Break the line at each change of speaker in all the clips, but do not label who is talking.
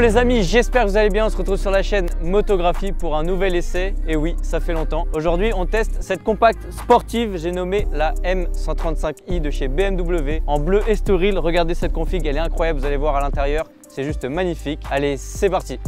les amis, j'espère que vous allez bien. On se retrouve sur la chaîne Motographie pour un nouvel essai. Et oui, ça fait longtemps. Aujourd'hui, on teste cette compacte sportive. J'ai nommé la M135i de chez BMW en bleu Estoril. Regardez cette config, elle est incroyable. Vous allez voir à l'intérieur, c'est juste magnifique. Allez, c'est parti.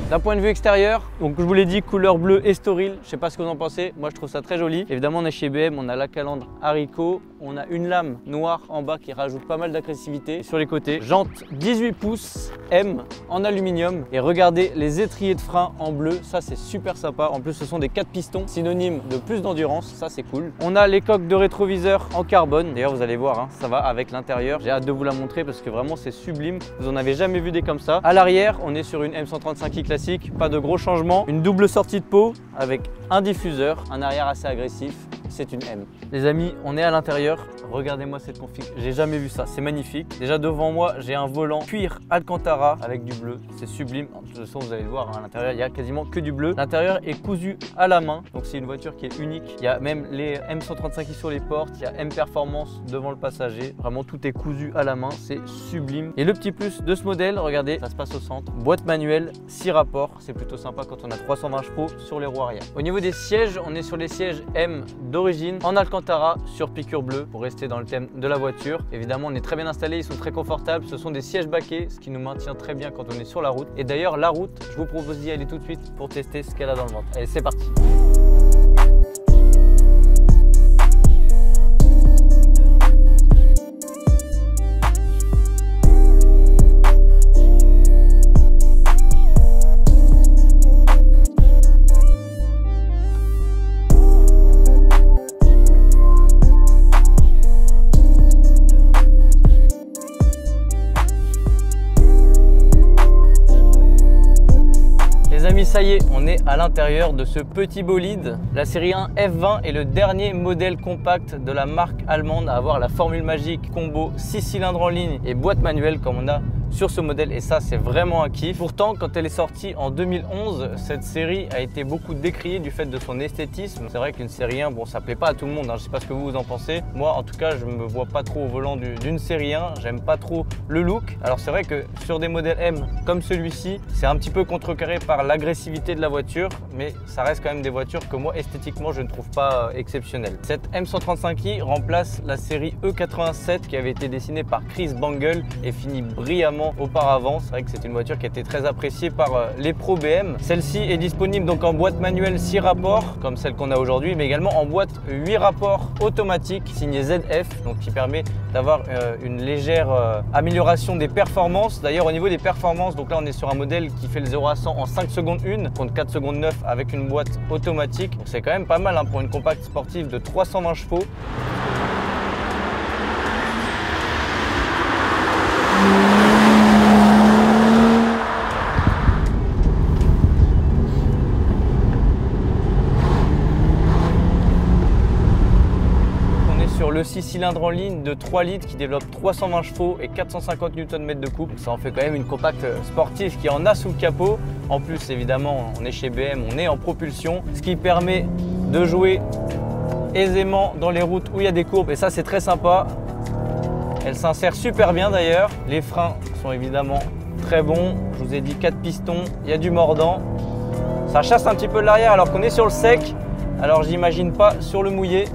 D'un point de vue extérieur, donc je vous l'ai dit, couleur bleu Estoril, je sais pas ce que vous en pensez, moi je trouve ça très joli. Évidemment on est chez BM, on a la calandre haricot, on a une lame noire en bas qui rajoute pas mal d'agressivité. Sur les côtés, jantes 18 pouces M en aluminium et regardez les étriers de frein en bleu, ça c'est super sympa. En plus ce sont des 4 pistons, synonyme de plus d'endurance, ça c'est cool. On a les coques de rétroviseur en carbone, d'ailleurs vous allez voir, hein, ça va avec l'intérieur. J'ai hâte de vous la montrer parce que vraiment c'est sublime, vous en avez jamais vu des comme ça. À l'arrière, on est sur une M135i classique. Pas de gros changements, une double sortie de pot avec un diffuseur, un arrière assez agressif, c'est une M. Les amis, on est à l'intérieur, regardez-moi cette config, j'ai jamais vu ça, c'est magnifique. Déjà devant moi, j'ai un volant cuir Alcantara avec du bleu, c'est sublime. De toute façon, vous allez voir, hein, à l'intérieur, il y a quasiment que du bleu. L'intérieur est cousu à la main, donc c'est une voiture qui est unique. Il y a même les M135i sur les portes, il y a M Performance devant le passager. Vraiment, tout est cousu à la main, c'est sublime. Et le petit plus de ce modèle, regardez, ça se passe au centre. Boîte manuelle, 6 rapports, c'est plutôt sympa quand on a 320 chevaux sur les roues arrière. Au niveau des sièges, on est sur les sièges M d'origine en Alcantara sur piqûre bleue pour rester dans le thème de la voiture. Évidemment, on est très bien installé, ils sont très confortables. Ce sont des sièges baquets, ce qui nous maintient très bien quand on est sur la route. Et d'ailleurs, la route, je vous propose d'y aller tout de suite pour tester ce qu'elle a dans le ventre. Allez, c'est parti. Les amis, ça y est, on est à l'intérieur de ce petit bolide. La série 1 F20 est le dernier modèle compact de la marque allemande à avoir la formule magique combo 6 cylindres en ligne et boîte manuelle comme on a sur ce modèle, et ça c'est vraiment un kiff. Pourtant, quand elle est sortie en 2011, cette série a été beaucoup décriée du fait de son esthétisme. C'est vrai qu'une série 1, bon, ça plaît pas à tout le monde, hein. Je sais pas ce que vous en pensez. Moi en tout cas, je me vois pas trop au volant d'une série 1, j'aime pas trop le look. Alors c'est vrai que sur des modèles M comme celui-ci, c'est un petit peu contrecarré par l'agressivité de la voiture, mais ça reste quand même des voitures que moi esthétiquement je ne trouve pas exceptionnelles. Cette M135i remplace la série E87 qui avait été dessinée par Chris Bangle et finit brillamment auparavant. C'est vrai que c'est une voiture qui a été très appréciée par les pros BM. Celle-ci est disponible donc en boîte manuelle 6 rapports comme celle qu'on a aujourd'hui, mais également en boîte 8 rapports automatique signée ZF, donc qui permet d'avoir une légère amélioration des performances. D'ailleurs au niveau des performances, donc là on est sur un modèle qui fait le 0 à 100 en 5 secondes 1 contre 4 secondes 9 avec une boîte automatique. Donc c'est quand même pas mal, hein, pour une compacte sportive de 320 chevaux. Sur le 6 cylindres en ligne de 3 litres qui développe 320 chevaux et 450 Nm de couple. Ça en fait quand même une compacte sportive qui en a sous le capot. En plus, évidemment, on est chez BM, on est en propulsion, ce qui permet de jouer aisément dans les routes où il y a des courbes, et ça c'est très sympa. Elle s'insère super bien d'ailleurs. Les freins sont évidemment très bons. Je vous ai dit 4 pistons, il y a du mordant. Ça chasse un petit peu de l'arrière alors qu'on est sur le sec. Alors j'imagine pas sur le mouillé.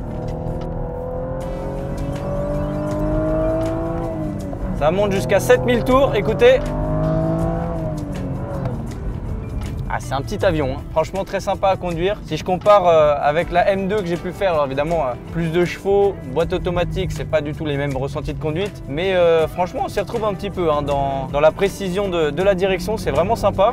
Ça monte jusqu'à 7000 tours, écoutez. Ah, c'est un petit avion, hein. Franchement très sympa à conduire. Si je compare avec la M2 que j'ai pu faire, alors évidemment plus de chevaux, boîte automatique, c'est pas du tout les mêmes ressentis de conduite. Mais franchement on s'y retrouve un petit peu, hein, dans la précision de la direction, c'est vraiment sympa.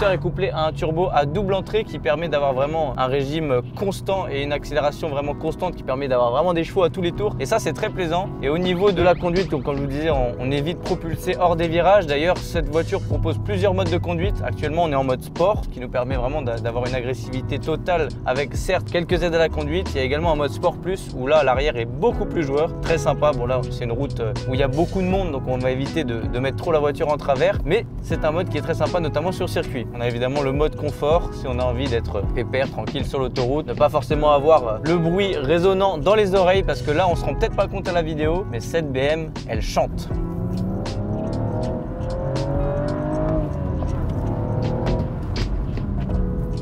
moteur est couplé à un turbo à double entrée qui permet d'avoir vraiment un régime constant et une accélération vraiment constante qui permet d'avoir vraiment des chevaux à tous les tours. Et ça, c'est très plaisant. Et au niveau de la conduite, donc comme je vous disais, on est vite propulsé hors des virages. D'ailleurs, cette voiture propose plusieurs modes de conduite. Actuellement, on est en mode sport, qui nous permet vraiment d'avoir une agressivité totale avec certes quelques aides à la conduite. Il y a également un mode sport plus où là, l'arrière est beaucoup plus joueur. Très sympa. Bon là, c'est une route où il y a beaucoup de monde, donc on va éviter de mettre trop la voiture en travers. Mais c'est un mode qui est très sympa, notamment sur circuit. On a évidemment le mode confort, si on a envie d'être pépère, tranquille sur l'autoroute, ne pas forcément avoir le bruit résonnant dans les oreilles, parce que là, on se rend peut-être pas compte à la vidéo, mais cette BM, elle chante.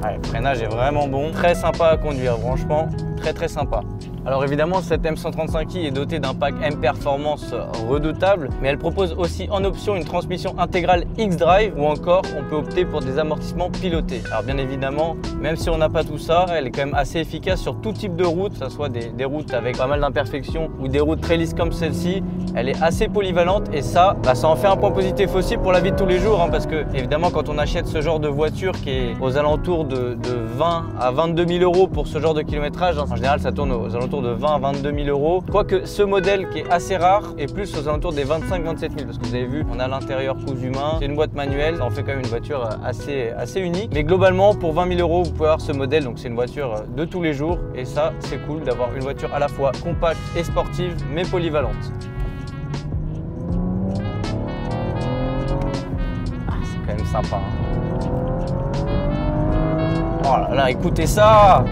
Ouais, le freinage est vraiment bon, très sympa à conduire, franchement, très sympa. Alors évidemment, cette M135i est dotée d'un pack M Performance redoutable, mais elle propose aussi en option une transmission intégrale X-Drive ou encore on peut opter pour des amortissements pilotés. Alors bien évidemment, même si on n'a pas tout ça, elle est quand même assez efficace sur tout type de route, que ce soit des routes avec pas mal d'imperfections ou des routes très lisses comme celle-ci. Elle est assez polyvalente et ça en fait un point positif aussi pour la vie de tous les jours, parce que évidemment quand on achète ce genre de voiture qui est aux alentours de 20 à 22 000 euros pour ce genre de kilométrage, en général ça tourne aux alentours de 20 à 22 000 euros. Quoique ce modèle qui est assez rare est plus aux alentours des 25-27 000 parce que vous avez vu, on a l'intérieur cousu main, c'est une boîte manuelle, ça en fait quand même une voiture assez unique. Mais globalement, pour 20 000 euros, vous pouvez avoir ce modèle, donc c'est une voiture de tous les jours et ça, c'est cool d'avoir une voiture à la fois compacte et sportive, mais polyvalente. Ah, c'est quand même sympa. Oh là là, écoutez ça!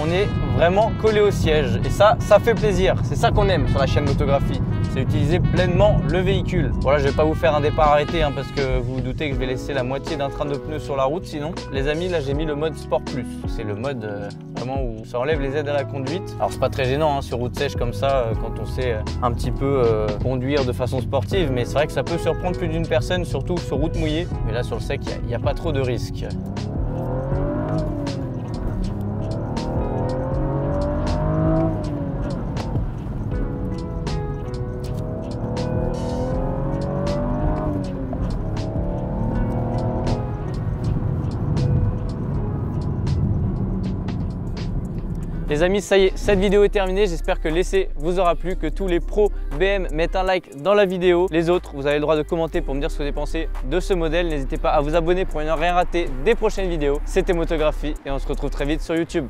On est vraiment collé au siège et ça fait plaisir. C'est ça qu'on aime sur la chaîne Motographie, c'est utiliser pleinement le véhicule. Voilà, je vais pas vous faire un départ arrêté parce que vous vous doutez que je vais laisser la moitié d'un train de pneus sur la route sinon. Les amis, là j'ai mis le mode Sport Plus. C'est le mode vraiment où ça enlève les aides à la conduite. Alors c'est pas très gênant sur route sèche comme ça quand on sait un petit peu conduire de façon sportive, mais c'est vrai que ça peut surprendre plus d'une personne, surtout sur route mouillée. Mais là sur le sec, il n'y a pas trop de risques. Les amis, ça y est, cette vidéo est terminée. J'espère que l'essai vous aura plu, que tous les pros BM mettent un like dans la vidéo. Les autres, vous avez le droit de commenter pour me dire ce que vous avez pensé de ce modèle. N'hésitez pas à vous abonner pour ne rien rater des prochaines vidéos. C'était Motographie et on se retrouve très vite sur YouTube.